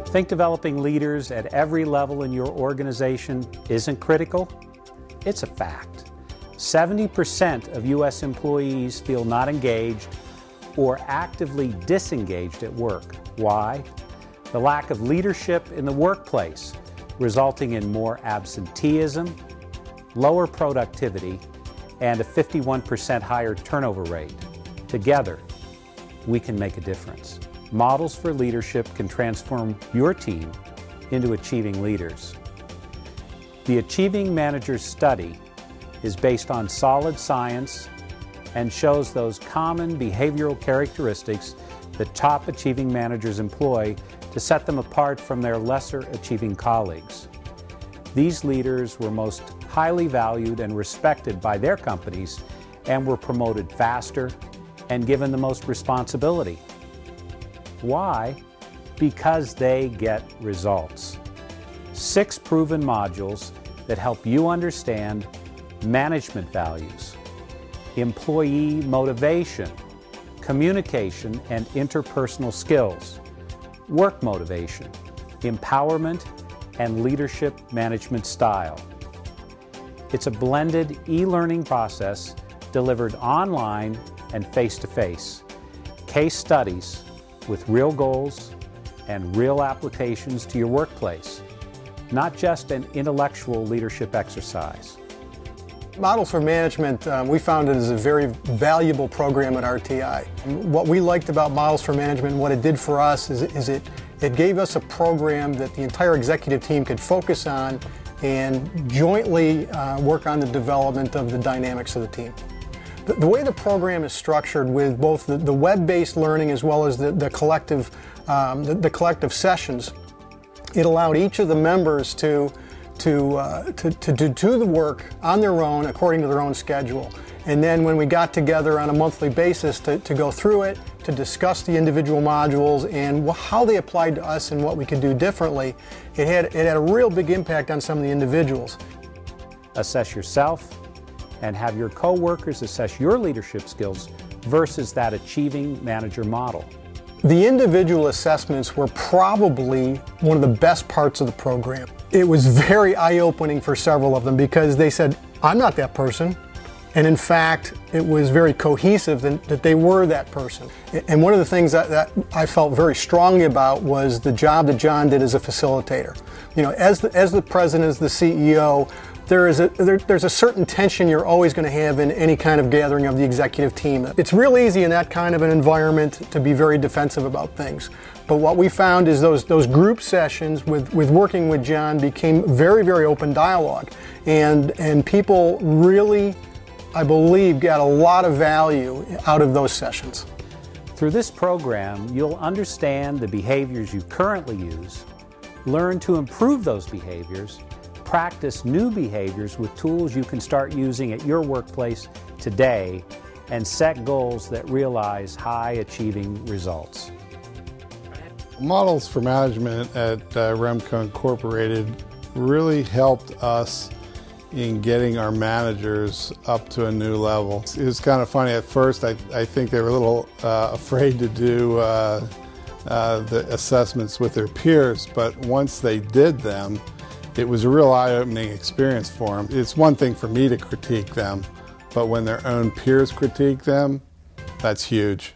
Think developing leaders at every level in your organization isn't critical? It's a fact. 70% of U.S. employees feel not engaged or actively disengaged at work. Why? The lack of leadership in the workplace, resulting in more absenteeism, lower productivity, and a 51% higher turnover rate. Together, we can make a difference. Models for leadership can transform your team into achieving leaders. The Achieving Managers study is based on solid science and shows those common behavioral characteristics that top achieving managers employ to set them apart from their lesser achieving colleagues. These leaders were most highly valued and respected by their companies and were promoted faster and given the most responsibility. Why? Because they get results. 6 proven modules that help you understand management values, employee motivation, communication and interpersonal skills, work motivation, empowerment, and leadership management style. It's a blended e-learning process delivered online and face-to-face. Case studies with real goals and real applications to your workplace, not just an intellectual leadership exercise. Models for Management, we found it as a very valuable program at RTI. What we liked about Models for Management and what it did for us is it gave us a program that the entire executive team could focus on and jointly work on the development of the dynamics of the team. The way the program is structured with both the web-based learning as well as the collective sessions, it allowed each of the members to do the work on their own according to their own schedule. And then when we got together on a monthly basis to go through it, to discuss the individual modules and how they applied to us and what we could do differently, it had a real big impact on some of the individuals. Assess yourself and have your co-workers assess your leadership skills versus that achieving manager model. The individual assessments were probably one of the best parts of the program. It was very eye-opening for several of them because they said, I'm not that person. And in fact, it was very cohesive that they were that person. And one of the things that I felt very strongly about was the job that John did as a facilitator. You know, as the president, as the CEO, there's a certain tension you're always going to have in any kind of gathering of the executive team. It's real easy in that kind of an environment to be very defensive about things. But what we found is those group sessions with working with John became very, very open dialogue. And people really, I believe, got a lot of value out of those sessions. Through this program, you'll understand the behaviors you currently use, learn to improve those behaviors, practice new behaviors with tools you can start using at your workplace today, and set goals that realize high-achieving results. Models for Management at Remco Incorporated really helped us in getting our managers up to a new level. It was kind of funny at first. I think they were a little afraid to do the assessments with their peers, but once they did them, it was a real eye-opening experience for them. It's one thing for me to critique them, but when their own peers critique them, that's huge.